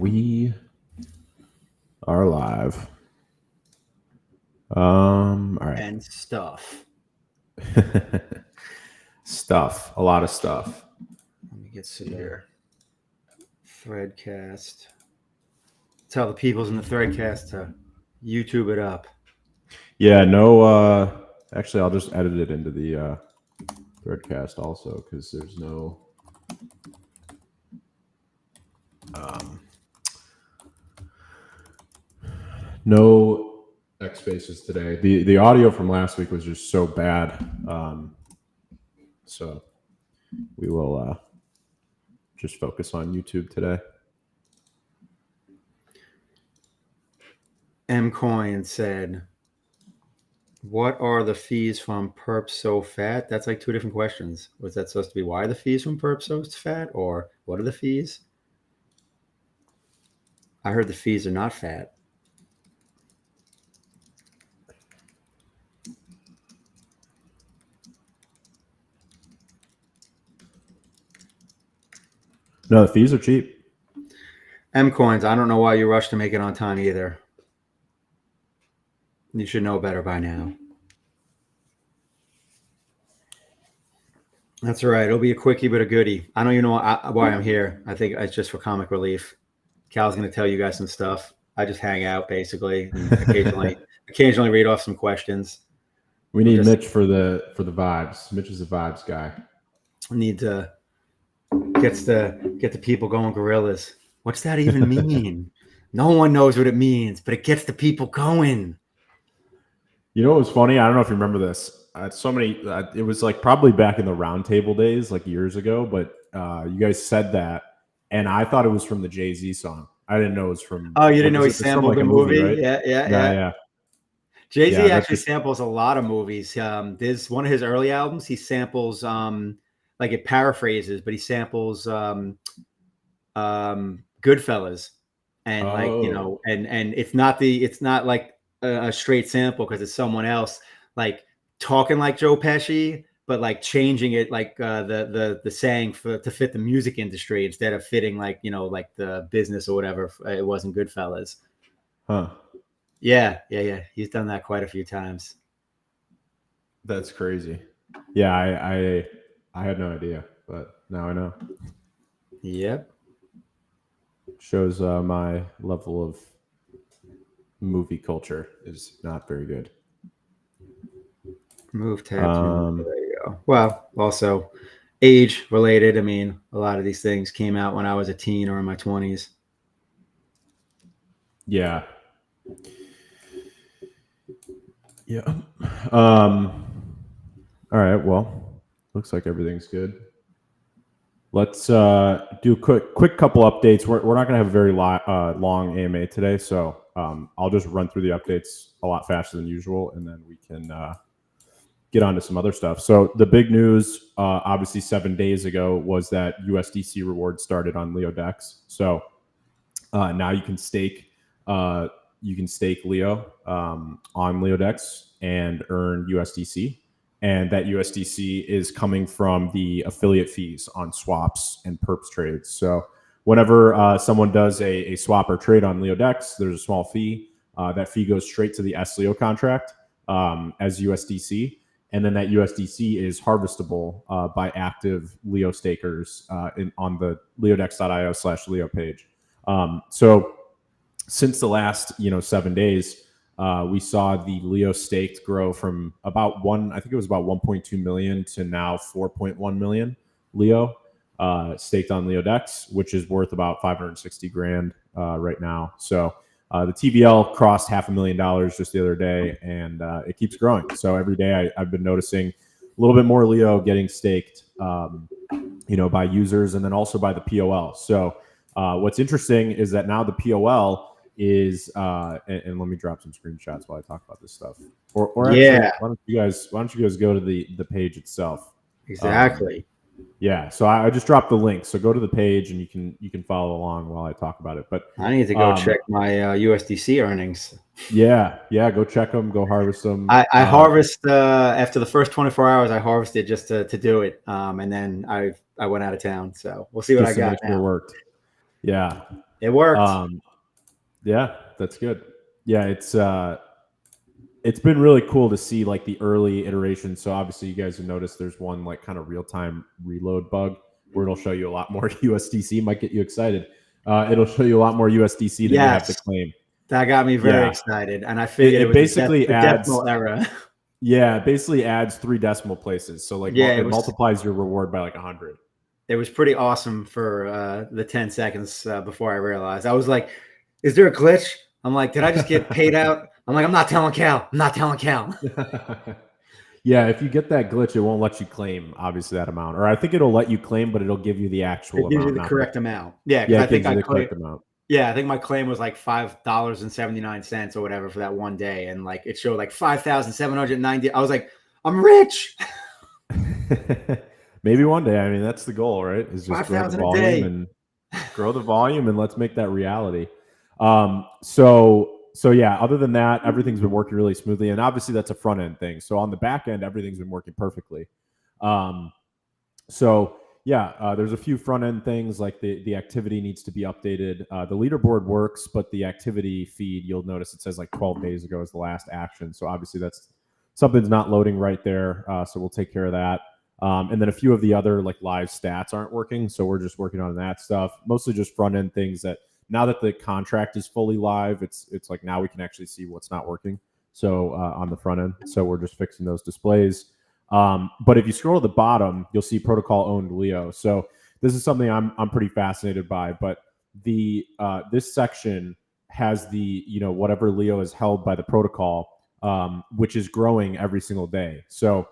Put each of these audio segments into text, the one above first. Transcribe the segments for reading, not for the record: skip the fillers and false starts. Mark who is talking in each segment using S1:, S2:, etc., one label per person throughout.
S1: We are live. All right.
S2: And stuff.
S1: Stuff. A lot of stuff.
S2: Let me get to here. Threadcast. Tell the peoples in the Threadcast to YouTube it up.
S1: Yeah, no, actually, I'll just edit it into the Threadcast also because there's no X spaces today. The audio from last week was just so bad. So we will just focus on YouTube today.
S2: Mcoin said, "What are the fees from Perps so fat?" That's like two different questions. Was that supposed to be why are the fees from Perps so fat, or what are the fees? I heard the fees are not fat.
S1: No, the fees are cheap.
S2: Mcoins, I don't know why you rushed to make it on time either. You should know better by now. That's all right. It'll be a quickie but a goodie. I don't even know why I'm here. I think it's just for comic relief. Cal's going to tell you guys some stuff. I just hang out basically, and occasionally read off some questions.
S1: We need Mitch for the vibes. Mitch is a vibes guy.
S2: Need to get the people going gorillas. What's that even mean? No one knows what it means, but it gets the people going.
S1: You know what was funny? I don't know if you remember this. So many. It was like probably back in the roundtable days, like years ago. But you guys said that, and I thought it was from the Jay-Z song. I didn't know it was from.
S2: Oh, you didn't know he sampled the movie? Right? Yeah. Jay-Z actually samples a lot of movies. There's one of his early albums. He samples like it paraphrases, but he samples Goodfellas, and like and it's not like a straight sample because it's someone else like talking like Joe Pesci, but like changing it like the saying to fit the music industry instead of fitting like like the business or whatever. It wasn't Goodfellas.
S1: Huh.
S2: Yeah. He's done that quite a few times.
S1: That's crazy. Yeah, I had no idea, but now I know.
S2: Yep.
S1: Shows my level of movie culture is not very good.
S2: Move tab. There you go. Well, also age related. I mean, a lot of these things came out when I was a teen or in my 20s.
S1: Yeah. Yeah. All right. Well, looks like everything's good. Let's do a quick couple updates. We're not going to have a very long AMA today, so I'll just run through the updates a lot faster than usual, and then we can get on to some other stuff. So the big news, obviously 7 days ago, was that USDC rewards started on LeoDex. So now you can stake Leo on LeoDex and earn USDC. And that USDC is coming from the affiliate fees on swaps and perps trades. So whenever someone does a swap or trade on LeoDex, there's a small fee. That fee goes straight to the SLEO contract as USDC. And then that USDC is harvestable by active Leo stakers on the leodex.io/Leo page. So since the last 7 days, we saw the Leo staked grow from about 1.2 million to now 4.1 million Leo staked on LeoDex, which is worth about 560 grand right now. So the TVL crossed $500,000 just the other day, and it keeps growing. So every day I've been noticing a little bit more Leo getting staked, by users and then also by the POL. So what's interesting is that now the POL is and let me drop some screenshots while I talk about this stuff. Or actually, why don't you guys go to the page itself?
S2: Exactly.
S1: Yeah, so I just dropped the link. So go to the page and you can follow along while I talk about it. But
S2: I need to go check my USDC earnings.
S1: Yeah, go check them, go harvest them.
S2: I harvest after the first 24 hours. I harvested just to do it, and then I went out of town. So we'll see what I got now.
S1: Worked. Yeah.
S2: It worked.
S1: Yeah, that's good. Yeah, it's been really cool to see like the early iterations. So obviously you guys have noticed there's one like kind of real-time reload bug where it'll show you a lot more USDC. Might get you excited. It'll show you a lot more USDC than you have to claim.
S2: That got me very excited, and I figured it was
S1: basically
S2: the decimal error.
S1: Yeah, it basically adds 3 decimal places. So like it multiplies your reward by like 100.
S2: It was pretty awesome for the 10 seconds before I realized. I was like, is there a glitch? I'm like, did I just get paid out? I'm like, I'm not telling Cal. I'm not telling Cal.
S1: Yeah, if you get that glitch, it won't let you claim obviously that amount. Or I think it'll let you claim, but it'll give you the actual amount.
S2: It gives you the correct amount. Yeah,
S1: yeah, I think the correct amount.
S2: Yeah, I think my claim was like $5.79 or whatever for that one day, and like it showed like 5,790. I was like, I'm rich.
S1: Maybe one day. I mean, that's the goal, right? Is just grow the volume and let's make that reality. So yeah, other than that, everything's been working really smoothly. And obviously that's a front end thing. So on the back end, everything's been working perfectly. There's a few front end things like the activity needs to be updated. The leaderboard works, but the activity feed, you'll notice it says like 12 days ago is the last action. So obviously that's something's not loading right there. So we'll take care of that. And then a few of the other like live stats aren't working. So we're just working on that stuff, mostly just front end things that now that the contract is fully live, it's like now we can actually see what's not working. So on the front end, so we're just fixing those displays. But if you scroll to the bottom, you'll see protocol owned Leo. So this is something I'm pretty fascinated by. But the this section has the whatever Leo is held by the protocol, which is growing every single day. So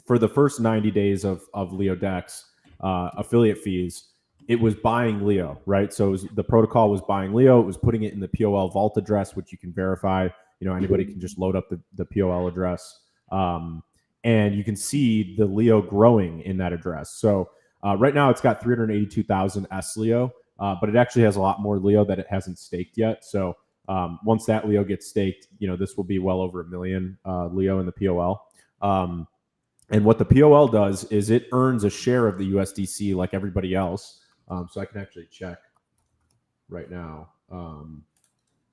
S1: for the first 90 days of LeoDex affiliate fees, it was buying Leo, right? So the protocol was buying Leo. It was putting it in the POL vault address, which you can verify. Anybody can just load up the POL address. And you can see the Leo growing in that address. So right now it's got 382,000 S Leo, but it actually has a lot more Leo that it hasn't staked yet. So once that Leo gets staked, this will be well over 1 million Leo in the POL. And what the POL does is it earns a share of the USDC like everybody else. So I can actually check right now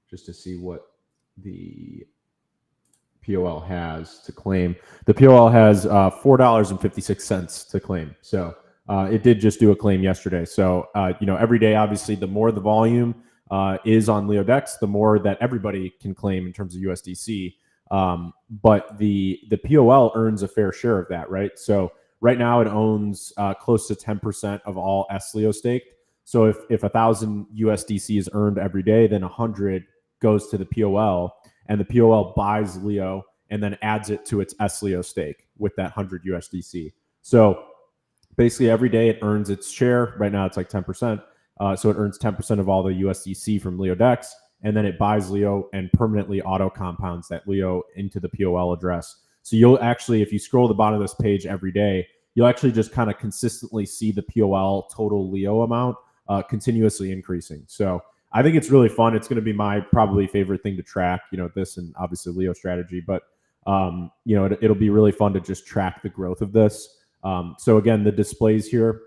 S1: just to see what the POL has to claim. The POL has $4.56 to claim. So it did just do a claim yesterday. So, every day, obviously, the more the volume is on LeoDex, the more that everybody can claim in terms of USDC. But the POL earns a fair share of that, right? So right now it owns close to 10% of all S Leo staked. So if 1,000 USDC is earned every day, then 100 goes to the POL, and the POL buys Leo and then adds it to its S Leo stake with that 100 USDC. So basically every day it earns its share. Right now it's like 10%. So it earns 10% of all the USDC from LeoDex, and then it buys Leo and permanently auto compounds that Leo into the POL address. So you'll actually, if you scroll to the bottom of this page every day, you'll actually just kind of consistently see the POL total Leo amount continuously increasing. So I think it's really fun. It's going to be my probably favorite thing to track, this and obviously Leo strategy, but it'll be really fun to just track the growth of this. So again, the displays here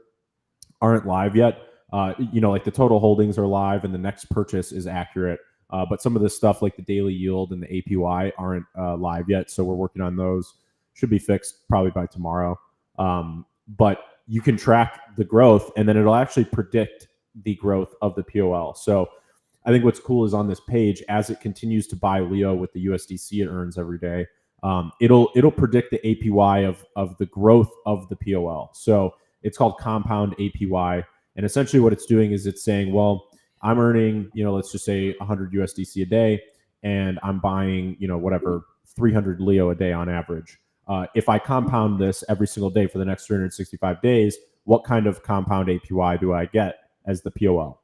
S1: aren't live yet. Like the total holdings are live and the next purchase is accurate. But some of this stuff like the daily yield and the APY aren't live yet. So we're working on those. Should be fixed probably by tomorrow. But you can track the growth and then it'll actually predict the growth of the POL. So I think what's cool is on this page, as it continues to buy Leo with the USDC it earns every day, it'll predict the APY of the growth of the POL. So it's called compound APY. And essentially what it's doing is it's saying, well, I'm earning, let's just say 100 USDC a day, and I'm buying, whatever, 300 Leo a day on average. If I compound this every single day for the next 365 days, what kind of compound APY do I get as the POL?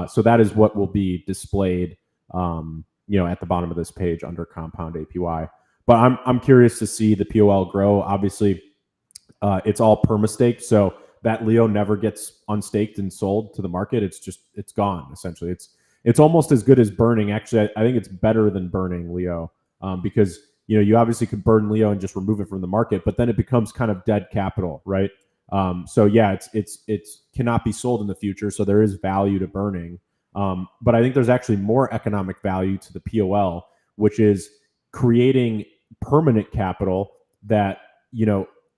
S1: So that is what will be displayed, at the bottom of this page under compound APY. But I'm curious to see the POL grow. Obviously, it's all perma-staked, so that Leo never gets unstaked and sold to the market. It's gone essentially. It's almost as good as burning. Actually, I think it's better than burning Leo because you obviously could burn Leo and just remove it from the market, but then it becomes kind of dead capital, right? So yeah, it's cannot be sold in the future. So there is value to burning, But I think there's actually more economic value to the POL, which is creating permanent capital that,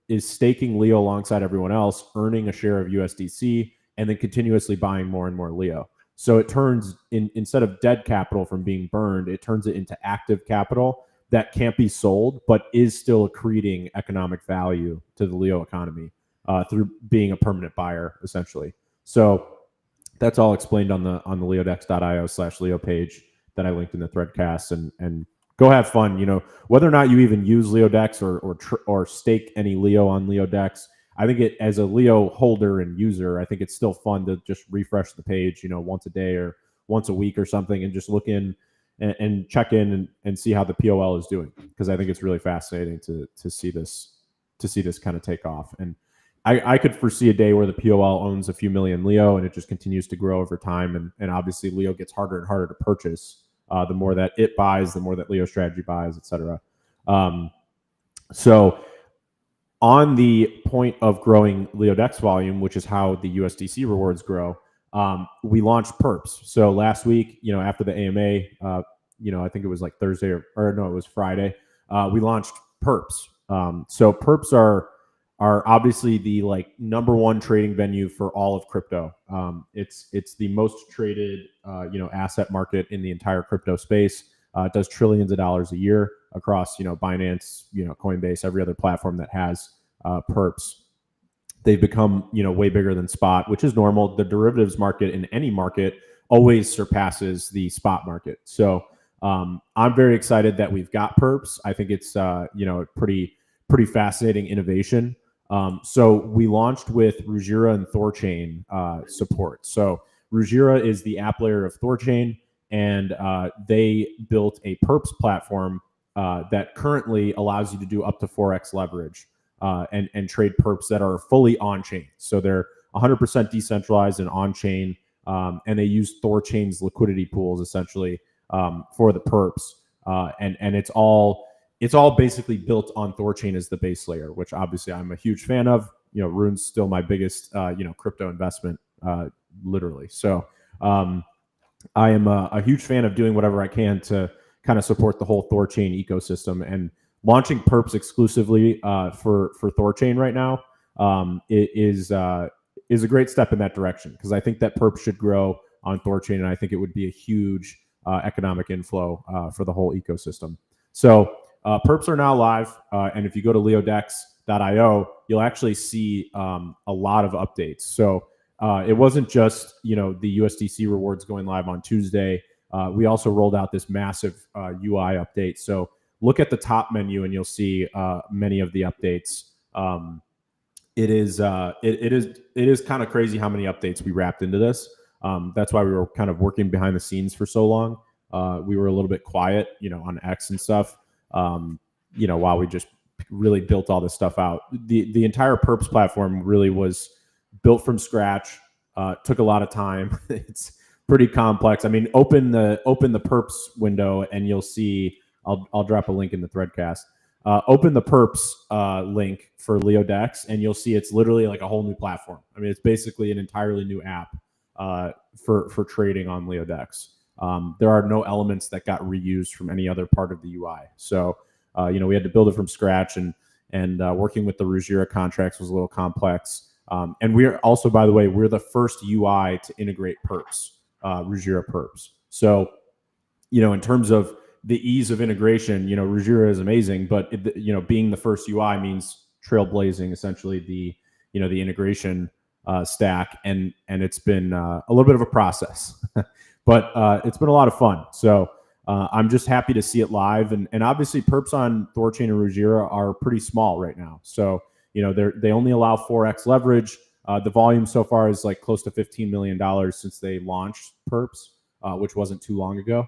S1: is staking Leo alongside everyone else, earning a share of USDC, and then continuously buying more and more Leo. So it turns instead of dead capital from being burned, it turns it into active capital that can't be sold, but is still accreting economic value to the Leo economy through being a permanent buyer, essentially. So that's all explained on the LeoDex.io/Leo page that I linked in the threadcast, and go have fun. Whether or not you even use LeoDex or stake any Leo on LeoDex, I think it, as a Leo holder and user, I think it's still fun to just refresh the page, once a day or once a week or something, and just look in and check in and see how the POL is doing, because I think it's really fascinating to see this kind of take off. And I could foresee a day where the POL owns a few million Leo and it just continues to grow over time. And obviously Leo gets harder and harder to purchase. The more that it buys, the more that Leo strategy buys, etc. So on the point of growing LeoDex volume, which is how the USDC rewards grow, we launched Perps. So last week, after the AMA, I think it was like Thursday or no, it was Friday. We launched Perps. So Perps are obviously the number one trading venue for all of crypto. It's the most traded asset market in the entire crypto space. It does trillions of dollars a year across Binance, Coinbase, every other platform that has Perps. They've become way bigger than spot, which is normal. The derivatives market in any market always surpasses the spot market. So I'm very excited that we've got Perps. I think it's pretty fascinating innovation. So we launched with Ruggira and Thorchain support. So Ruggira is the app layer of Thorchain, and they built a Perps platform that currently allows you to do up to 4x leverage and trade Perps that are fully on-chain. So they're 100% decentralized and on-chain, and they use Thorchain's liquidity pools essentially for the Perps, and it's all basically built on Thorchain as the base layer, which obviously I'm a huge fan of. Rune's still my biggest, crypto investment, literally. So I am a huge fan of doing whatever I can to kind of support the whole Thorchain ecosystem, and launching Perps exclusively for Thorchain right now is a great step in that direction, because I think that Perps should grow on Thorchain, and I think it would be a huge economic inflow for the whole ecosystem. So Perps are now live, and if you go to LeoDex.io, you'll actually see a lot of updates. So it wasn't just the USDC rewards going live on Tuesday. We also rolled out this massive UI update. So look at the top menu, and you'll see many of the updates. It is kind of crazy how many updates we wrapped into this. That's why we were kind of working behind the scenes for so long. We were a little bit quiet, on X and stuff. While we just really built all this stuff out. The entire Perps platform really was built from scratch. Took a lot of time. It's pretty complex. I mean, open the Perps window and you'll see. I'll drop a link in the threadcast. Open the Perps link for LeoDex, and you'll see it's literally like a whole new platform. I mean, it's basically an entirely new app for trading on LeoDex. There are no elements that got reused from any other part of the UI. So, we had to build it from scratch, and working with the Ruggira contracts was a little complex. And we're also, by the way, we're the first UI to integrate Perps, Ruggira Perps. So, in terms of the ease of integration, Ruggira is amazing, but being the first UI means trailblazing essentially the integration stack, and it's been a little bit of a process, but it's been a lot of fun. So I'm just happy to see it live, and obviously Perps on Thorchain and Ruggira are pretty small right now. So they only allow 4x leverage. The volume so far is like close to $15 million since they launched Perps, which wasn't too long ago.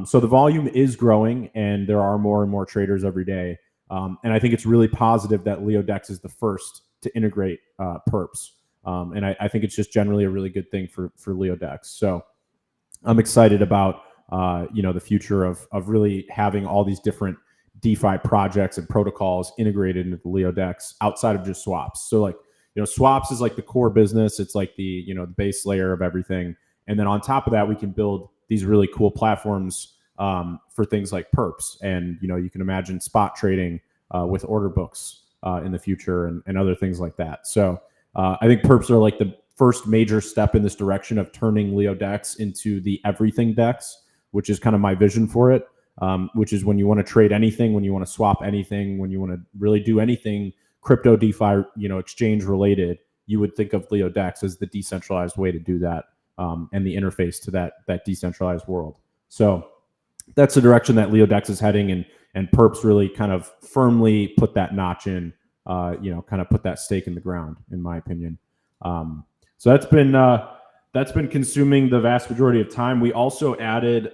S1: So the volume is growing, and there are more and more traders every day. And I think it's really positive that LeoDex is the first to integrate Perps. And I think it's just generally a really good thing for LeoDex. So I'm excited about the future of really having all these different DeFi projects and protocols integrated into the LeoDex outside of just swaps. So swaps is like the core business. It's like the the base layer of everything. And then on top of that, we can build these really cool platforms for things like Perps. And, you can imagine spot trading with order books in the future and other things like that. So I think Perps are like the first major step in this direction of turning LeoDex into the everything DEX, which is kind of my vision for it, which is when you want to trade anything, when you want to swap anything, when you want to really do anything crypto DeFi, exchange related, you would think of LeoDex as the decentralized way to do that, and the interface to that decentralized world. So that's the direction that LeoDex is heading, and Perps really kind of firmly put that notch in, kind of put that stake in the ground, in my opinion. So that's been consuming the vast majority of time. We also added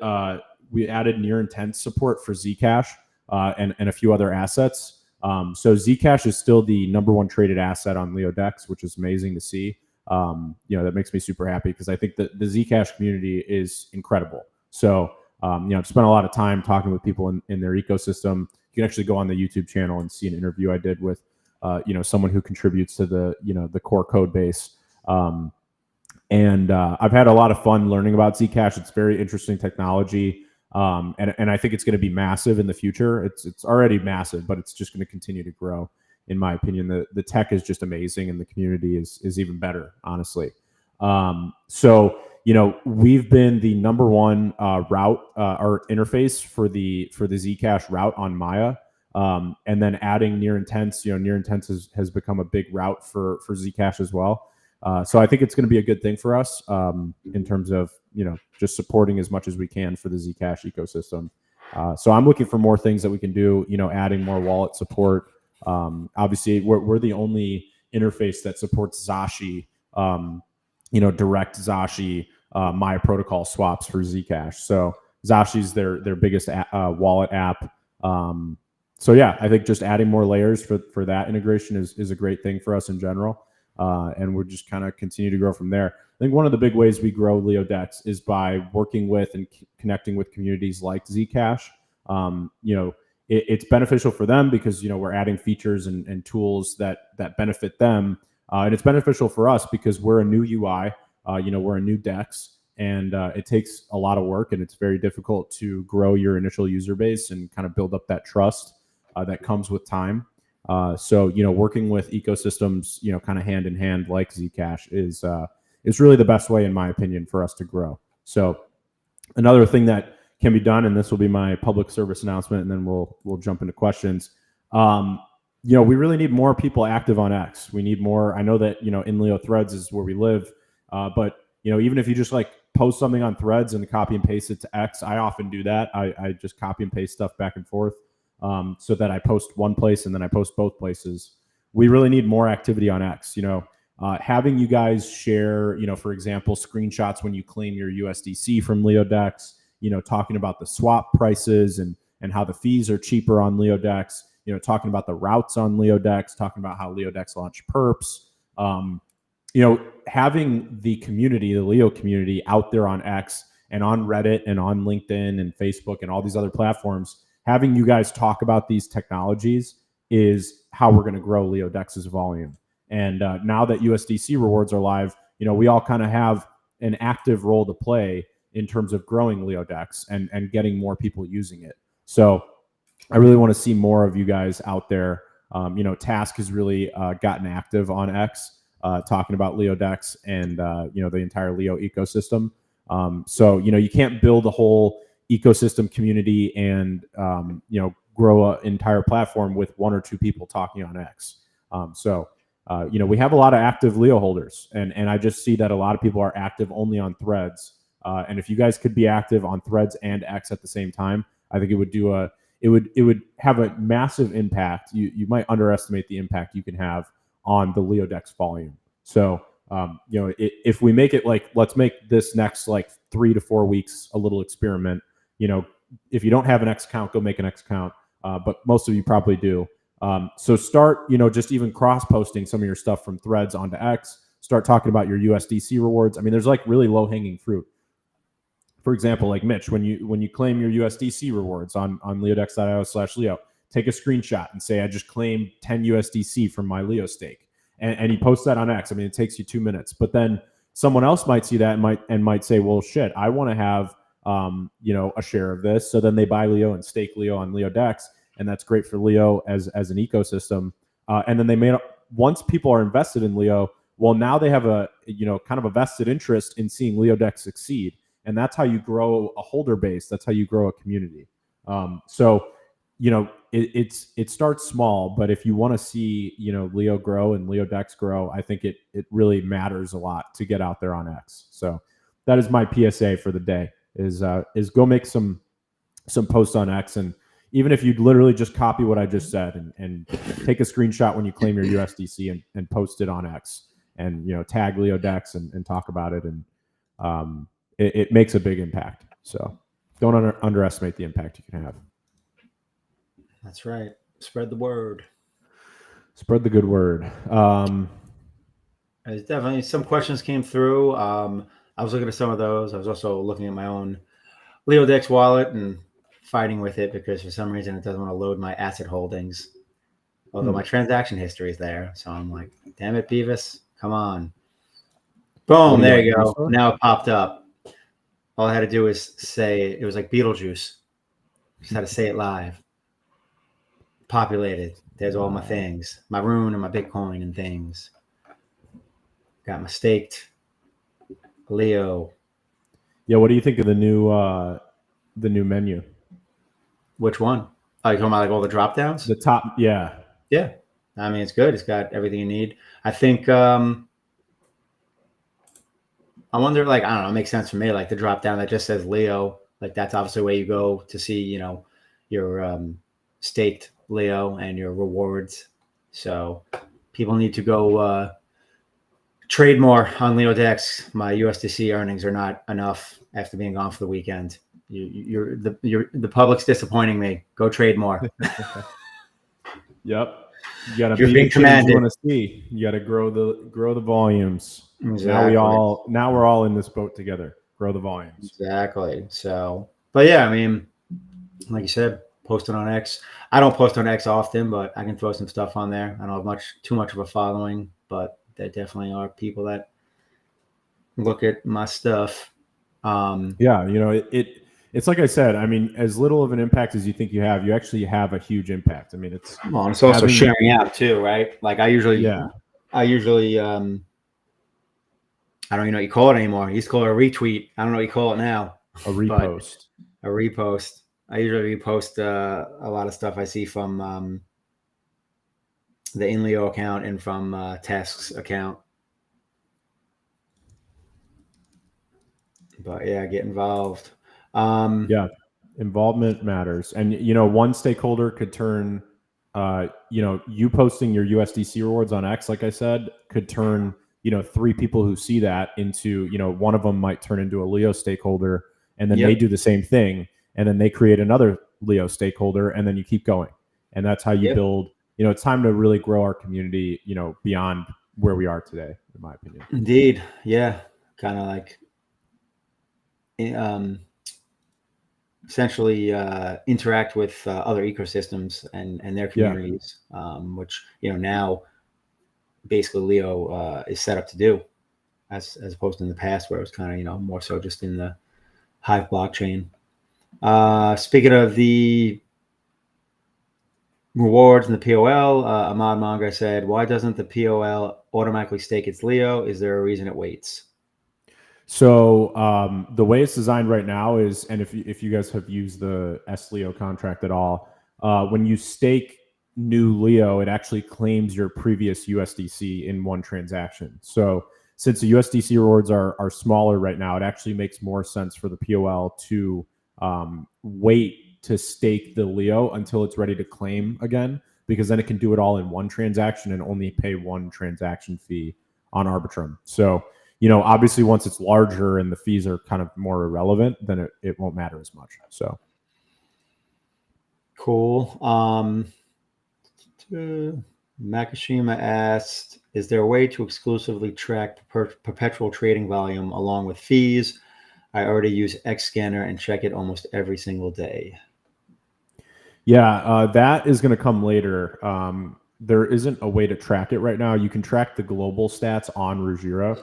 S1: near intense support for Zcash and a few other assets. So Zcash is still the number one traded asset on LeoDex, which is amazing to see. That makes me super happy because I think that the Zcash community is incredible. So, I've spent a lot of time talking with people in their ecosystem. You can actually go on the YouTube channel and see an interview I did with, someone who contributes to the core code base. And I've had a lot of fun learning about Zcash. It's very interesting technology. And I think it's going to be massive in the future. It's already massive, but it's just going to continue to grow. In my opinion, the tech is just amazing, and the community is even better, honestly. So we've been the number one route or interface for the Zcash route on Maya, and then adding near intense. Near intense has become a big route for Zcash as well. So I think it's going to be a good thing for us in terms of just supporting as much as we can for the Zcash ecosystem. So I'm looking for more things that we can do. Adding more wallet support. Obviously, we're the only interface that supports Zashi, direct Zashi Maya protocol swaps for Zcash. So Zashi's their biggest wallet app. So yeah, I think just adding more layers for that integration is a great thing for us in general. And we're just kind of continue to grow from there. I think one of the big ways we grow LeoDex is by working with and connecting with communities like Zcash. It's beneficial for them because we're adding features and tools that benefit them, and it's beneficial for us because we're a new UI. We're a new DEX, and it takes a lot of work, and it's very difficult to grow your initial user base and kind of build up that trust that comes with time. So working with ecosystems, kind of hand in hand like Zcash is really the best way, in my opinion, for us to grow. So another thing that can be done, and this will be my public service announcement, and then we'll jump into questions. We really need more people active on X. We need more. I know that in Leo Threads is where we live, but even if you just like post something on Threads and copy and paste it to X, I often do that. I just copy and paste stuff back and forth. So that I post one place and then I post both places. We really need more activity on X. Having you guys share, for example, screenshots when you claim your USDC from LeoDex. Talking about the swap prices and how the fees are cheaper on LeoDex. Talking about the routes on LeoDex. Talking about how LeoDex launched Perps. Having the community, the Leo community, out there on X and on Reddit and on LinkedIn and Facebook and all these other platforms. Having you guys talk about these technologies is how we're going to grow LeoDex's volume. And now that USDC rewards are live, we all kind of have an active role to play in terms of growing LeoDex and getting more people using it. So I really want to see more of you guys out there. Task has really gotten active on X, talking about LeoDex and the entire Leo ecosystem. So you can't build a whole ecosystem community and grow an entire platform with one or two people talking on X. We have a lot of active Leo holders, and I just see that a lot of people are active only on Threads. And if you guys could be active on Threads and X at the same time, I think it would have a massive impact. You might underestimate the impact you can have on the LeoDex volume. So if we make it let's make this next 3 to 4 weeks a little experiment. If you don't have an X account, go make an X account. But most of you probably do. So start, just even cross-posting some of your stuff from Threads onto X. Start talking about your USDC rewards. I mean, there's really low-hanging fruit. For example, like Mitch, when you claim your USDC rewards on leodex.io/Leo, take a screenshot and say, I just claimed 10 USDC from my Leo stake. And you post that on X. I mean, it takes you 2 minutes. But then someone else might see that and might say, well, shit, I want to have a share of this. So then they buy Leo and stake Leo on LeoDex, and that's great for Leo as an ecosystem. And then they may, once people are invested in Leo, well, now they have a kind of a vested interest in seeing LeoDex succeed, and that's how you grow a holder base. That's how you grow a community. So it starts small, but if you want to see Leo grow and LeoDex grow, I think it really matters a lot to get out there on X. So that is my PSA for the day: is go make some posts on X, and even if you literally just copy what I just said and take a screenshot when you claim your USDC and post it on X, and tag LeoDex and talk about it, and it makes a big impact. So don't underestimate the impact you can have.
S2: That's right. Spread the word.
S1: Spread the good word.
S2: There's definitely some questions came through. I was looking at some of those. I was also looking at my own LeoDex wallet and fighting with it because for some reason it doesn't want to load my asset holdings. Although my transaction history is there. So I'm like, damn it, Beavis. Come on. Boom. There you go. Now it popped up. All I had to do was say it was like Beetlejuice. Just had to say it live. Populated. There's all my things. My Rune and my Bitcoin and things. Got my staked Leo.
S1: Yeah, what do you think of the new menu?
S2: Which one? Oh, you're talking about like all the drop downs?
S1: The top, yeah.
S2: Yeah. I mean, it's good. It's got everything you need. I think I wonder, like, I don't know, it makes sense for me. Like the drop down that just says Leo, like that's obviously where you go to see, your staked Leo and your rewards. So people need to go trade more on LeoDex. My USDC earnings are not enough after being gone for the weekend. The public's disappointing me. Go trade more.
S1: Yep. You gotta be the change you want to see. You gotta grow the volumes. Exactly. Now we're all in this boat together. Grow the volumes.
S2: Exactly. So, but yeah, I mean, like you said, posting on X. I don't post on X often, but I can throw some stuff on there. I don't have too much of a following, but there definitely are people that look at my stuff.
S1: Yeah, it's like I said. I mean, as little of an impact as you think you have, you actually have a huge impact. I mean, it's
S2: also sharing out too, right? Like I usually, I don't even know what you call it anymore. You used to call it a retweet. I don't know what you call it now.
S1: A repost.
S2: A repost. I usually repost a lot of stuff I see from the InLeo account and from Task's account. But yeah, get involved.
S1: Yeah, involvement matters. And, one stakeholder could turn, you posting your USDC rewards on X, like I said, could turn, 3 people who see that into, one of them might turn into a Leo stakeholder, and then they do the same thing. And then they create another Leo stakeholder, and then you keep going. And that's how you build, it's time to really grow our community, beyond where we are today, in my opinion.
S2: Indeed. Yeah. Kind of like, essentially interact with other ecosystems and their communities, which, now basically Leo is set up to do as opposed to in the past where it was kind of, more so just in the Hive blockchain. Speaking of the rewards and the POL, Ahmad Manga said, why doesn't the POL automatically stake its Leo? Is there a reason it waits?
S1: So the way it's designed right now is, and if you guys have used the S-Leo contract at all, when you stake new Leo, it actually claims your previous USDC in one transaction. So since the USDC rewards are smaller right now, it actually makes more sense for the POL to wait to stake the Leo until it's ready to claim again, because then it can do it all in one transaction and only pay one transaction fee on Arbitrum. So, obviously once it's larger and the fees are kind of more irrelevant, then it won't matter as much. So
S2: cool. Makashima asked, is there a way to exclusively track perpetual trading volume along with fees? I already use Xscanner and check it almost every single day.
S1: Yeah, that is going to come later. There isn't a way to track it right now. You can track the global stats on Ruggiero.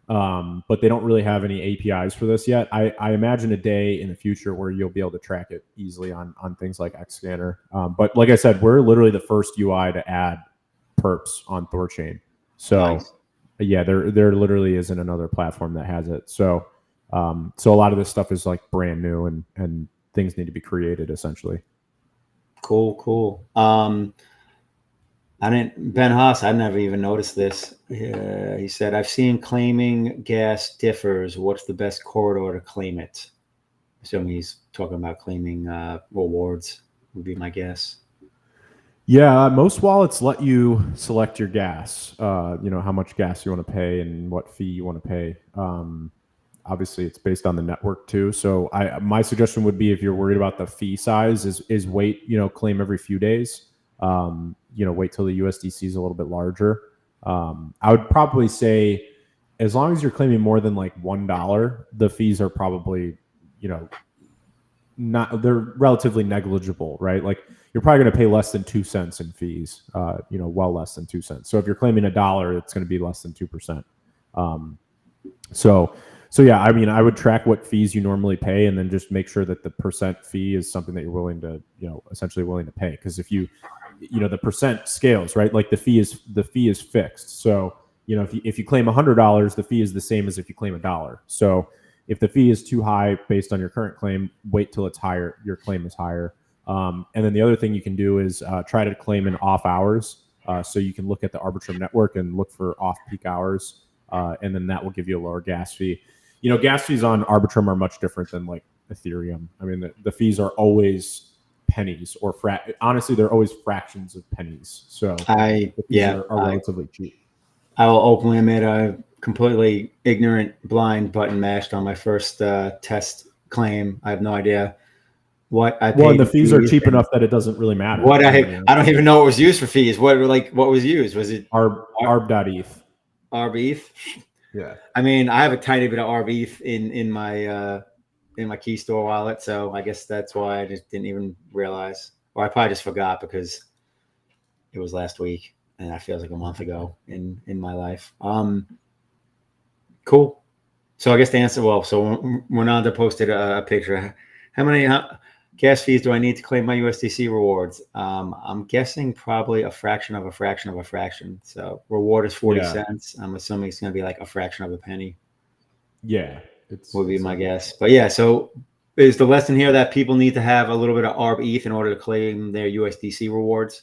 S1: but they don't really have any APIs for this yet. I imagine a day in the future where you'll be able to track it easily on things like Xscanner. But like I said, we're literally the first UI to add perps on Thorchain. So
S2: Nice.
S1: yeah, there literally isn't another platform that has it. So so a lot of this stuff is like brand new and things need to be created essentially.
S2: Cool. Ben Haas, I never even noticed this. He said, I've seen claiming gas differs. What's the best corridor to claim it? Assuming he's talking about claiming rewards, would be my guess.
S1: Yeah, most wallets let you select your gas, how much gas you want to pay and what fee you want to pay. Obviously, it's based on the network too. So my suggestion would be, if you're worried about the fee size, is wait, claim every few days. Wait till the USDC is a little bit larger. I would probably say, as long as you're claiming more than like $1, the fees are probably, they're relatively negligible, right? Like you're probably going to pay less than 2 cents in fees, well less than 2 cents. So if you're claiming $1, it's going to be less than 2%. So yeah, I mean, I would track what fees you normally pay, and then just make sure that the percent fee is something that you're willing to, essentially willing to pay. Because if the percent scales, right? Like the fee is fixed. So if you claim $100, the fee is the same as if you claim $1. So if the fee is too high based on your current claim, wait till it's higher. Your claim is higher. And then the other thing you can do is try to claim in off hours. So you can look at the Arbitrum network and look for off peak hours, and then that will give you a lower gas fee. Gas fees on Arbitrum are much different than like Ethereum. I mean, the fees are always pennies, or honestly, they're always fractions of pennies. So the fees are relatively cheap.
S2: I will openly admit I completely ignorant, blind button mashed on my first test claim. I have no idea what I paid.
S1: Well, and the fees are cheap enough that it doesn't really matter.
S2: I don't even know what was used for fees. What was used? Was it
S1: arb.eth?
S2: Arb.eth?
S1: Yeah.
S2: I mean, I have a tiny bit of Arb.eth in my key store wallet, so I guess that's why I just didn't even realize, or I probably just forgot because it was last week and that feels like a month ago in my life. Cool. So I guess the answer, so Renanda posted a picture. How many gas fees do I need to claim my USDC rewards? I'm guessing probably a fraction of a fraction of a fraction. So reward is 40 cents. I'm assuming it's going to be like a fraction of a penny.
S1: Yeah.
S2: Would be my guess. But yeah, so is the lesson here that people need to have a little bit of Arb.eth in order to claim their USDC rewards?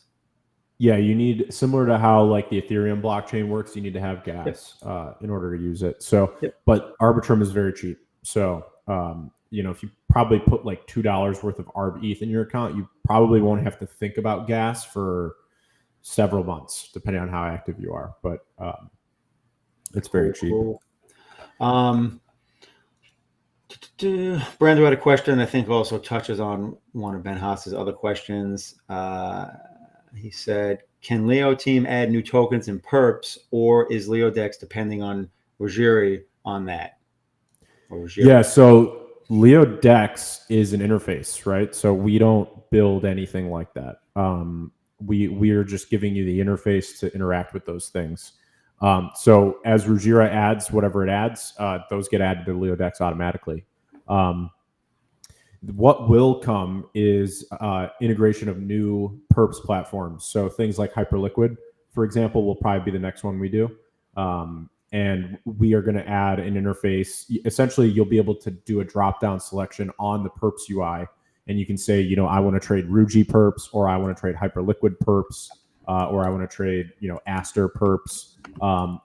S1: Yeah, you need, similar to how like the Ethereum blockchain works, you need to have gas in order to use it. So, but Arbitrum is very cheap. So, if you probably put like $2 worth of Arb.eth in your account, you probably won't have to think about gas for several months, depending on how active you are. But it's very cheap.
S2: Cool. Brando had a question I think also touches on one of Ben Haas's other questions. He said, can Leo team add new tokens in Perps, or is LeoDex depending on Ruggieri on that?
S1: Yeah, so LeoDex is an interface, right? So we don't build anything like that. We are just giving you the interface to interact with those things. So as Ruggieri adds whatever it adds, those get added to LeoDex automatically. What will come is integration of new Perps platforms. So things like Hyperliquid, for example, will probably be the next one we do. And we are going to add an interface. Essentially, you'll be able to do a drop-down selection on the Perps UI. And you can say, I want to trade Rugi Perps, or I want to trade Hyperliquid Perps, or I want to trade, Aster Perps.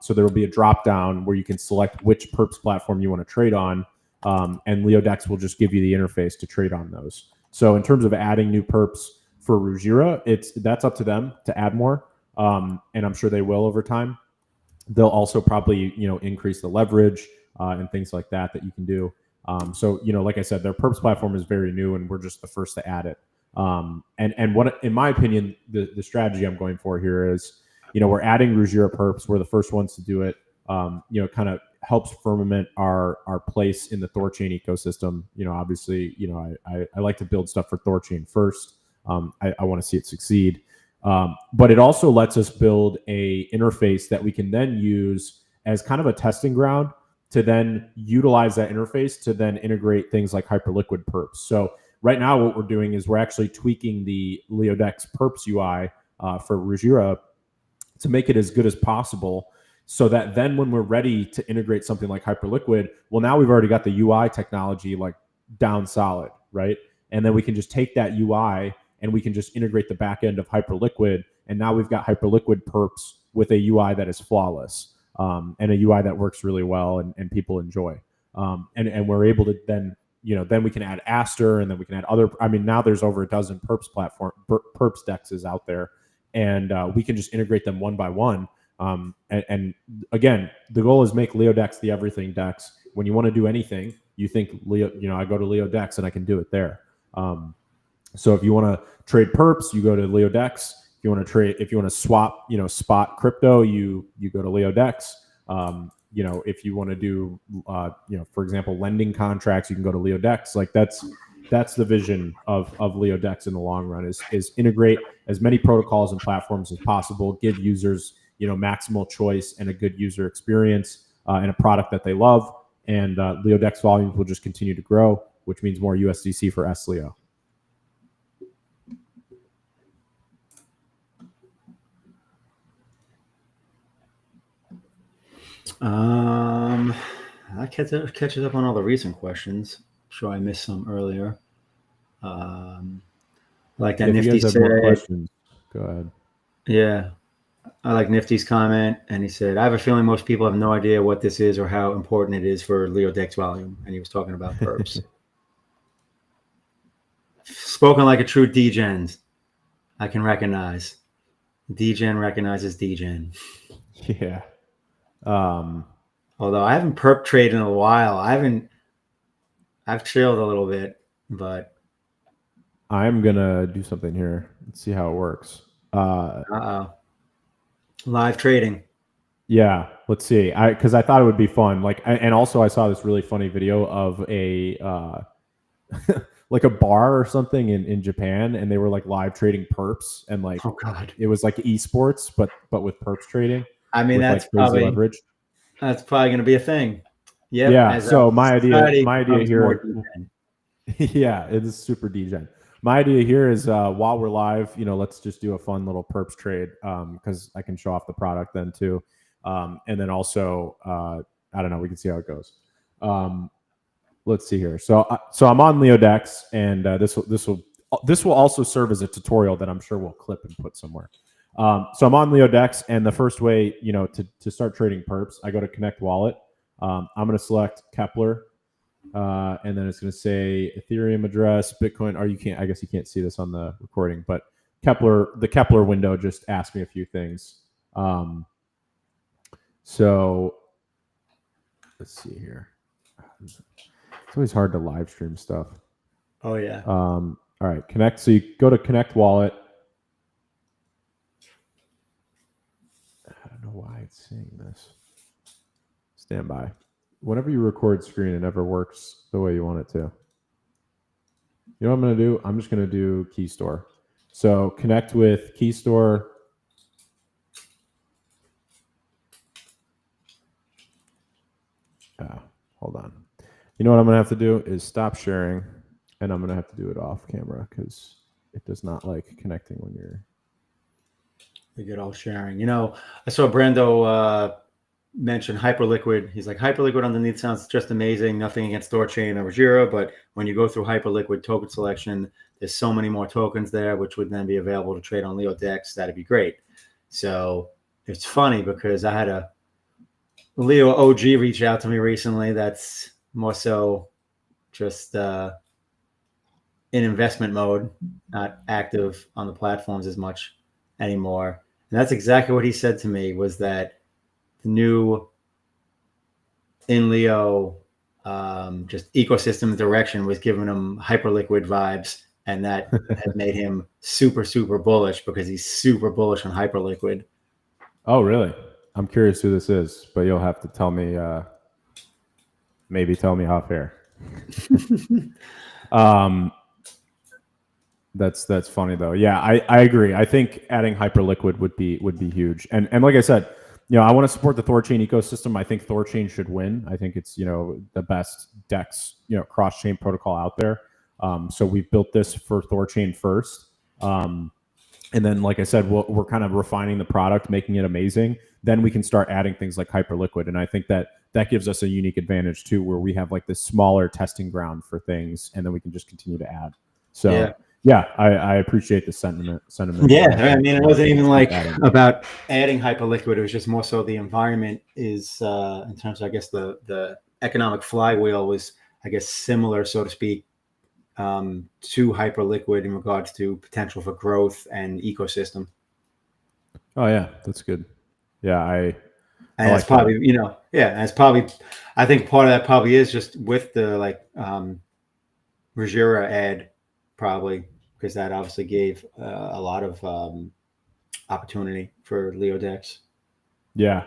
S1: So there will be a drop-down where you can select which Perps platform you want to trade on. And LeoDex will just give you the interface to trade on those. So in terms of adding new perps for Ruggieri, that's up to them to add more. And I'm sure they will over time. They'll also probably, increase the leverage and things like that you can do. So, like I said, their perps platform is very new and we're just the first to add it. And what, in my opinion, the strategy I'm going for here is, we're adding Ruggieri perps. We're the first ones to do it. Kind of helps firmament our place in the Thorchain ecosystem. Obviously, I like to build stuff for Thorchain first. I want to see it succeed. But it also lets us build a interface that we can then use as kind of a testing ground to then utilize that interface to then integrate things like Hyperliquid Perps. So right now what we're doing is we're actually tweaking the LeoDex Perps UI for Ruggiero to make it as good as possible, so that then when we're ready to integrate something like Hyperliquid, well, now we've already got the UI technology like down solid, right? And then we can just take that UI and we can just integrate the back end of Hyperliquid, and now we've got Hyperliquid Perps with a UI that is flawless, and a UI that works really well and people enjoy. And we're able to then, then we can add Aster, and then we can add other. I mean, now there's over a dozen Perps dexes out there, and we can just integrate them one by one. And again, the goal is make LeoDex the everything dex. When you want to do anything, you think I go to LeoDex and I can do it there. So if you want to trade perps, you go to LeoDex. If you want to swap, spot crypto, you go to LeoDex. If you want to do, for example, lending contracts, you can go to LeoDex. Like that's the vision of LeoDex in the long run is integrate as many protocols and platforms as possible, give users, maximal choice and a good user experience, and a product that they love. And LeoDex volumes will just continue to grow, which means more USDC for SLeo.
S2: That catches up on all the recent questions. I'm sure I missed some earlier. Like that Nifty
S1: you guys have
S2: said,
S1: more questions, go ahead.
S2: Yeah, I like Nifty's comment, and he said, "I have a feeling most people have no idea what this is or how important it is for LeoDex volume." And he was talking about perps. Spoken like a true degen, I can recognize. Degen recognizes degen.
S1: Yeah.
S2: Although I haven't perp traded in a while. I've chilled a little bit, but
S1: I'm gonna do something here. Let's see how it works.
S2: Live trading.
S1: Yeah, let's see. Because I thought it would be fun. And also I saw this really funny video of a like a bar or something in Japan, and they were like live trading perps, and like,
S2: oh god,
S1: it was like esports, but with perps trading.
S2: I mean, that's
S1: like crazy leverage.
S2: That's probably going to be a thing. Yep.
S1: Yeah. So my idea here. Yeah, it is super degen. My idea here is while we're live, let's just do a fun little perps trade, because I can show off the product then too, and then also I don't know, we can see how it goes. Let's see here. So I'm on LeoDex, and this will also serve as a tutorial that I'm sure we'll clip and put somewhere. So I'm on LeoDex, and the first way, to start trading perps, I go to Connect Wallet. I'm going to select Kepler, and then it's going to say Ethereum address, Bitcoin. I guess you can't see this on the recording, but the Kepler window just asked me a few things. So let's see here. It's always hard to live stream stuff.
S2: Oh yeah.
S1: All right, connect. So you go to Connect Wallet. I don't know why it's saying this. Stand by. Whenever you record screen, it never works the way you want it to. You know what I'm going to do? I'm just going to do Key Store. So connect with Key Store. Hold on. You know what I'm going to have to do is stop sharing, and I'm going to have to do it off camera because it does not like connecting when you're...
S2: We get all sharing. I saw Brando mention Hyperliquid. He's like, Hyperliquid underneath sounds just amazing. Nothing against Thorchain or Ruggiero, but when you go through Hyperliquid token selection, there's so many more tokens there, which would then be available to trade on LeoDex. That'd be great. So it's funny because I had a Leo OG reach out to me recently. That's more so just in investment mode, not active on the platforms as much anymore. And that's exactly what he said to me, was that the new in Leo just ecosystem direction was giving him Hyperliquid vibes, and that had made him super, super bullish because he's super bullish on Hyperliquid.
S1: Oh, really? I'm curious who this is, but you'll have to tell me, maybe tell me off air. That's funny though. Yeah, I agree. I think adding Hyperliquid would be huge. And like I said, I want to support the Thorchain ecosystem. I think Thorchain should win. I think it's, the best DEX, cross-chain protocol out there. So we've built this for Thorchain first. And then, like I said, we're kind of refining the product, making it amazing. Then we can start adding things like Hyperliquid. And I think that gives us a unique advantage too, where we have like this smaller testing ground for things, and then we can just continue to add. So yeah, I appreciate the sentiment.
S2: Yeah, I mean, it wasn't even like about adding Hyperliquid. It was just more so the environment is, in terms of, I guess, the economic flywheel was, I guess, similar, so to speak, to Hyperliquid in regards to potential for growth and ecosystem.
S1: Oh yeah, that's good. Yeah,
S2: and that's probably that's probably, I think part of that probably is just with the Rajura ad, probably, because that obviously gave a lot of opportunity for LeoDex.
S1: Yeah,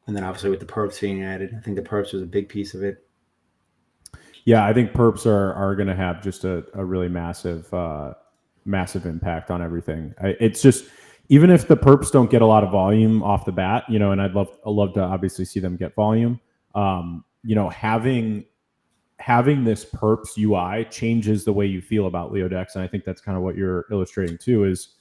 S2: and then obviously with the Perps being added, I think the Perps was a big piece of it.
S1: Yeah, I think Perps are going to have just a really massive impact on everything. It's just, even if the Perps don't get a lot of volume off the bat, and I'd love to obviously see them get volume. Having this Perps UI changes the way you feel about LeoDex, and I think that's kind of what you're illustrating too. Is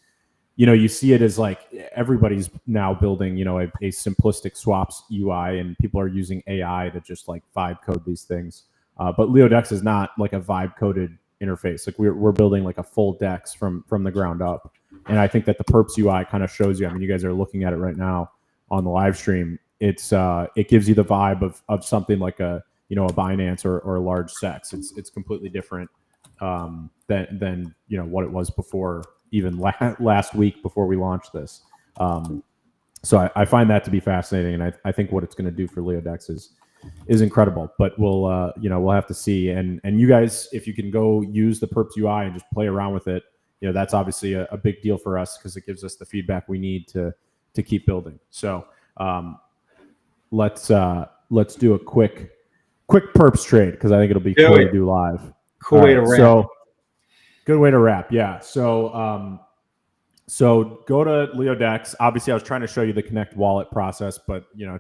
S1: you see it as like everybody's now building a simplistic swaps UI, and people are using AI to just like vibe code these things. But LeoDex is not like a vibe coded interface. Like we're building like a full DEX from the ground up. And I think that the Perps UI kind of shows you. I mean, you guys are looking at it right now on the live stream. It gives you the vibe of something like a Binance or a large SEX. It's completely different than what it was before, even last week before we launched this. So I find that to be fascinating, and I think what it's going to do for LeoDex is incredible. But we'll have to see. And you guys, if you can go use the Perps UI and just play around with it, that's obviously a big deal for us, because it gives us the feedback we need to keep building. So let's do a quick Perps trade, because I think it'll be cool to do live.
S2: Cool way to wrap.
S1: So good way to wrap. Yeah. So go to LeoDex. Obviously, I was trying to show you the Connect wallet process, but the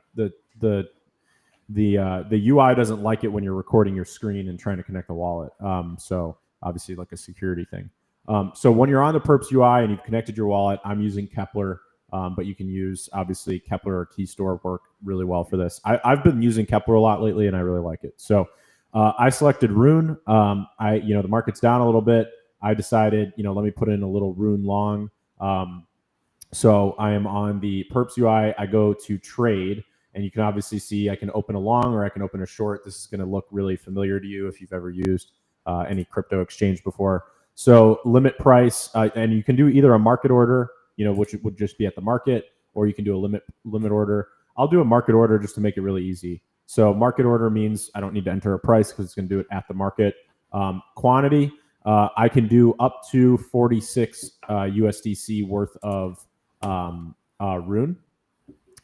S1: UI doesn't like it when you're recording your screen and trying to connect the wallet. So obviously, like a security thing. So when you're on the Perps UI and you've connected your wallet, I'm using Kepler, but you can use, obviously, Kepler or Keystore work really well for this. I've been using Kepler a lot lately, and I really like it. So I selected Rune. The market's down a little bit. I decided, let me put in a little Rune long. So I am on the Perps UI. I go to trade, and you can obviously see I can open a long or I can open a short. This is going to look really familiar to you if you've ever used any crypto exchange before. So limit price, and you can do either a market order, which would just be at the market, or you can do a limit order. I'll do a market order just to make it really easy. So market order means I don't need to enter a price, because it's going to do it at the market. Quantity, I can do up to 46 USDC worth of Rune.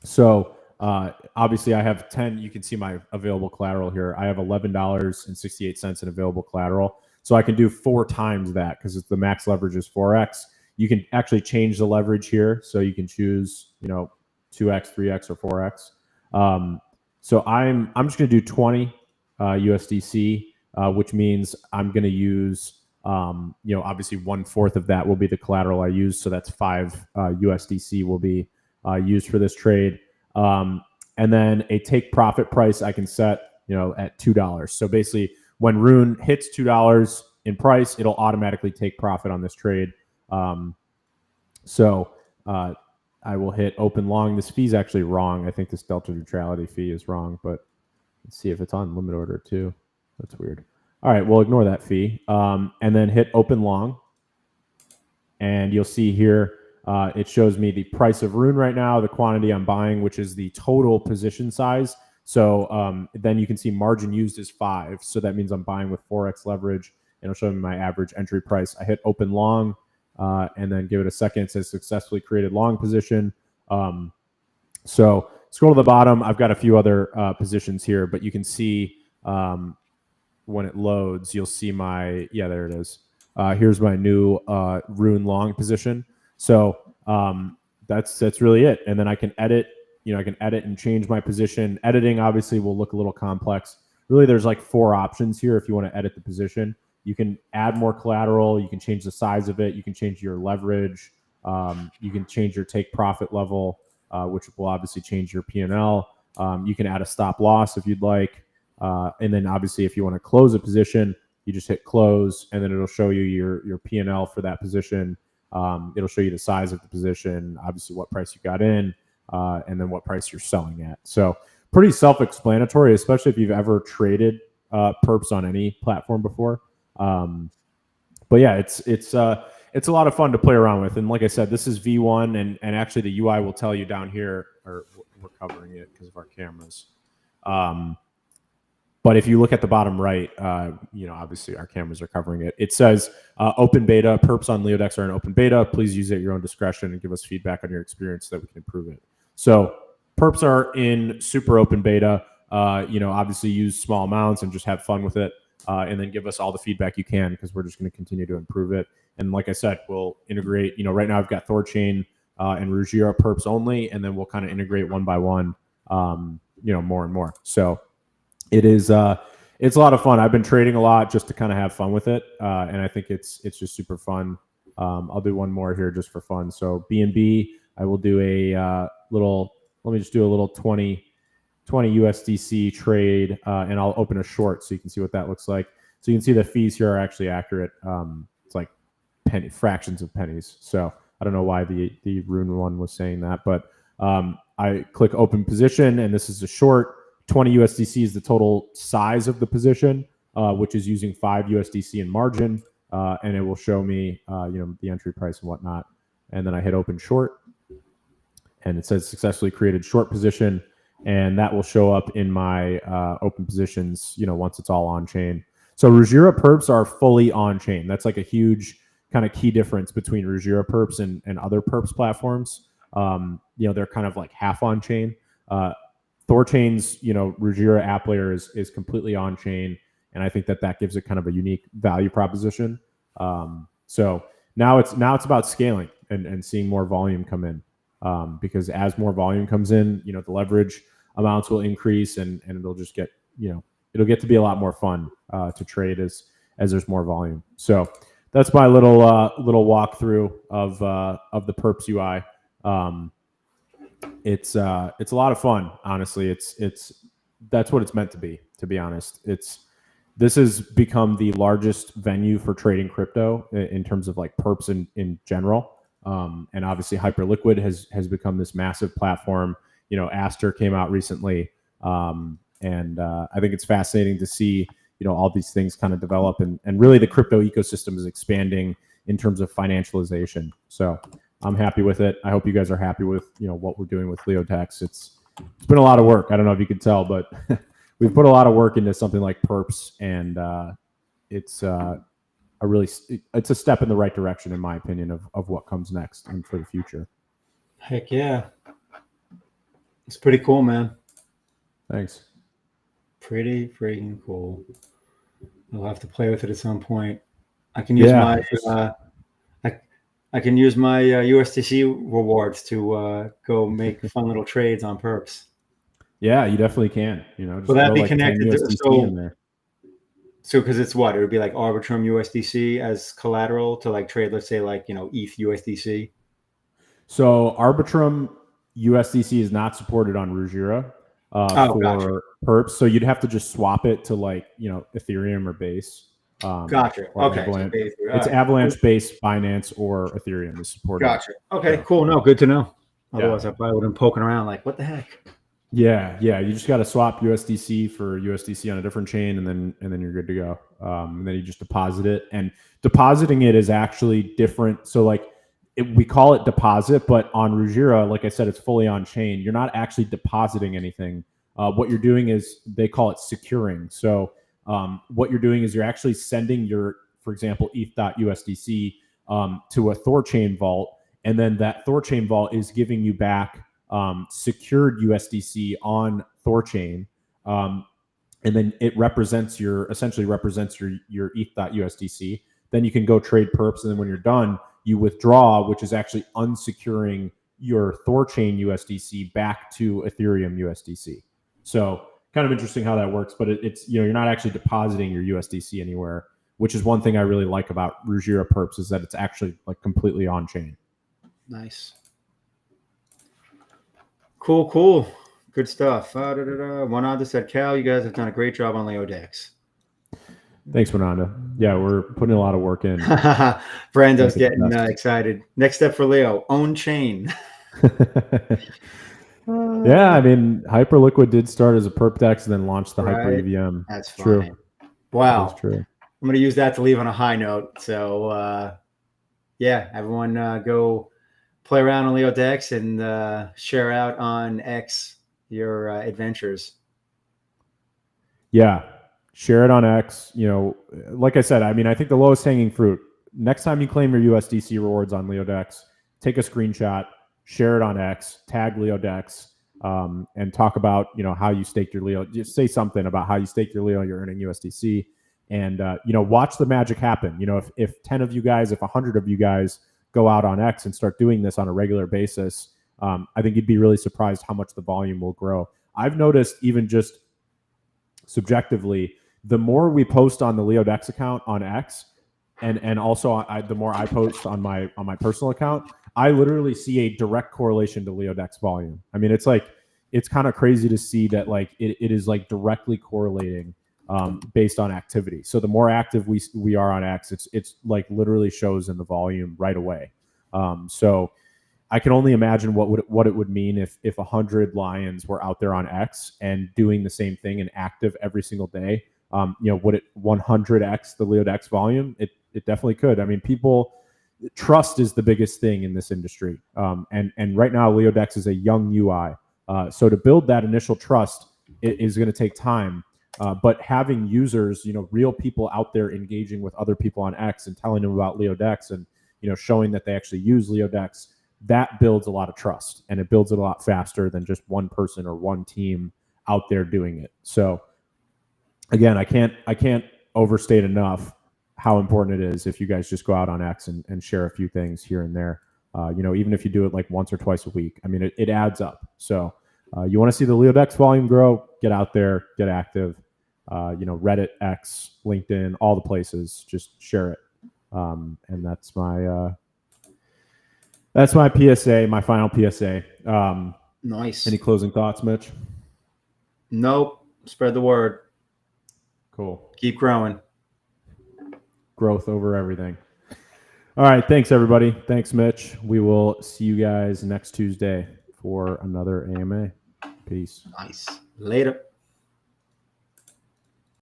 S1: So obviously I have 10. You can see my available collateral here. I have $11.68 in available collateral. So I can do 4 times that, because the max leverage is 4x. You can actually change the leverage here. So you can choose, 2x, 3x, or 4x. So I'm just going to do 20 USDC, which means I'm going to use, obviously 1/4 of that will be the collateral I use. So that's 5 USDC will be used for this trade. And then a take profit price I can set, at $2. So basically, when Rune hits $2 in price, it'll automatically take profit on this trade. So I will hit open long. This fee is actually wrong. I think this delta neutrality fee is wrong, but let's see if it's on limit order too. That's weird. All right, we'll ignore that fee. And then hit open long. And you'll see here, it shows me the price of Rune right now, the quantity I'm buying, which is the total position size. So then you can see margin used is 5. So that means I'm buying with 4x leverage. And it'll show me my average entry price. I hit open long, and then give it a second. It says successfully created long position. So scroll to the bottom. I've got a few other positions here, but you can see when it loads, you'll see there it is. Here's my new Rune long position. So that's really it. And then I can edit I can edit and change my position. Editing obviously will look a little complex. Really, there's like 4 options here if you want to edit the position. You can add more collateral. You can change the size of it. You can change your leverage. You can change your take profit level, which will obviously change your P&L. You can add a stop loss if you'd like. And then obviously if you want to close a position, you just hit close, and then it'll show you your P&L for that position. It'll show you the size of the position, obviously what price you got in, and then what price you're selling at. So pretty self-explanatory, especially if you've ever traded perps on any platform before. But yeah, it's a lot of fun to play around with. And like I said, this is V1, and actually the UI will tell you down here, or we're covering it because of our cameras. But if you look at the bottom right, obviously our cameras are covering it. It says open beta. Perps on LeoDex are in open beta. Please use it at your own discretion and give us feedback on your experience so that we can improve it. So perps are in super open beta. Obviously use small amounts and just have fun with it. And then give us all the feedback you can, because we're just going to continue to improve it. And like I said, we'll integrate. Right now I've got Thorchain and Ruggiero perps only, and then we'll kind of integrate one by one, more and more. So it's a lot of fun. I've been trading a lot just to kind of have fun with it, and I think it's just super fun. I'll do one more here just for fun. So BNB, I will do a little. Let me just do a little 20 USDC trade, and I'll open a short so you can see what that looks like. So you can see the fees here are actually accurate. It's like fractions of pennies. So I don't know why the Rune one was saying that, but I click open position, and this is a short. 20 USDC is the total size of the position, which is using 5 USDC in margin, and it will show me the entry price and whatnot. And then I hit open short, and it says successfully created short position. And that will show up in my open positions, once it's all on chain. So Ruggiero perps are fully on chain. That's like a huge kind of key difference between Ruggiero perps and other perps platforms. They're kind of like half on chain. Thorchain's, Ruggiero app layer is completely on chain, and I think that gives it kind of a unique value proposition. So now it's about scaling and seeing more volume come in. Because as more volume comes in, the leverage amounts will increase, and it'll just get, it'll get to be a lot more fun to trade as there's more volume. So that's my little walkthrough of the Perps UI. It's a lot of fun, honestly. That's what it's meant to be honest. This has become the largest venue for trading crypto in terms of like Perps in general. And obviously Hyperliquid has become this massive platform. Aster came out recently. And I think it's fascinating to see, all these things kind of develop, and really the crypto ecosystem is expanding in terms of financialization. So I'm happy with it. I hope you guys are happy with, what we're doing with LeoDex. It's been a lot of work. I don't know if you can tell, but we've put a lot of work into something like Perps, and it's a step in the right direction, in my opinion, of what comes next and for the future.
S2: Heck yeah. It's pretty cool, man.
S1: Thanks.
S2: Pretty freaking cool. I'll have to play with it at some point. I can use I can use my USDC rewards to go make fun little trades on Perps.
S1: Yeah, you definitely can.
S2: Just will that be connected to So because it's what? It would be like Arbitrum USDC as collateral to like trade, let's say like, ETH USDC.
S1: So Arbitrum USDC is not supported on Ruggiero for
S2: gotcha.
S1: Perps. So you'd have to just swap it to like, Ethereum or Base.
S2: Gotcha. Okay.
S1: Avalanche. It's Avalanche, Base, Binance, or Ethereum is supported.
S2: Gotcha. Okay, cool. No, good to know. Otherwise, I probably would have been poking around like, what the heck?
S1: Yeah. You just got to swap USDC for USDC on a different chain, and then you're good to go. And then you just deposit it, and depositing it is actually different. So like we call it deposit, but on Ruggiero, like I said, it's fully on chain. You're not actually depositing anything. What you're doing is they call it securing. So what you're doing is you're actually sending your, for example, ETH.USDC to a Thorchain vault, and then that Thorchain vault is giving you back secured USDC on Thorchain, and then it essentially represents your ETH.USDC. Then you can go trade Perps, and then when you're done, you withdraw, which is actually unsecuring your Thorchain USDC back to Ethereum USDC. So kind of interesting how that works, but it's you're not actually depositing your USDC anywhere, which is one thing I really like about Ruggiero Perps is that it's actually like completely on chain.
S2: Nice. Cool. Good stuff. Wananda said, Cal, you guys have done a great job on LeoDex.
S1: Thanks, Wananda. Yeah, we're putting a lot of work in.
S2: Brando's getting excited. Next step for Leo, own chain.
S1: Yeah, I mean, Hyperliquid did start as a perp dex and then launched the Hyper EVM.
S2: That's funny.
S1: True.
S2: Wow.
S1: That's true.
S2: I'm going to use that to leave on a high note. So, yeah, everyone go play around on LeoDex and share out on X your adventures.
S1: Yeah, share it on X. Like I said, I mean, I think the lowest hanging fruit, next time you claim your USDC rewards on LeoDex, take a screenshot, share it on X, tag LeoDex, and talk about, how you staked your Leo. Just say something about how you staked your Leo, you're earning USDC, and, watch the magic happen. If 10 of you guys, if 100 of you guys go out on X and start doing this on a regular basis, I think you'd be really surprised how much the volume will grow. I've noticed even just subjectively, the more we post on the LeoDex account on X, and also the more I post on my personal account, I literally see a direct correlation to LeoDex volume. I mean, it's kind of crazy to see that like it is like directly correlating based on activity. So the more active we are on X, it's like literally shows in the volume right away. So I can only imagine what it would mean if 100 Lions were out there on X and doing the same thing and active every single day. Would it 100x the LeoDex volume? It definitely could. I mean, trust is the biggest thing in this industry. And right now, LeoDex is a young UI. So to build that initial trust is going to take time. But having users, real people out there engaging with other people on X and telling them about LeoDex and, showing that they actually use LeoDex, that builds a lot of trust, and it builds it a lot faster than just one person or one team out there doing it. So again, I can't overstate enough how important it is if you guys just go out on X and share a few things here and there. Even if you do it like once or twice a week, I mean, it adds up. So you want to see the LeoDex volume grow, get out there, get active. Reddit, X, LinkedIn, all the places, just share it. And that's my PSA, my final PSA.
S2: Nice.
S1: Any closing thoughts, Mitch?
S2: Nope. Spread the word.
S1: Cool.
S2: Keep growing.
S1: Growth over everything. All right. Thanks, everybody. Thanks, Mitch. We will see you guys next Tuesday for another AMA. Peace.
S2: Nice. Later.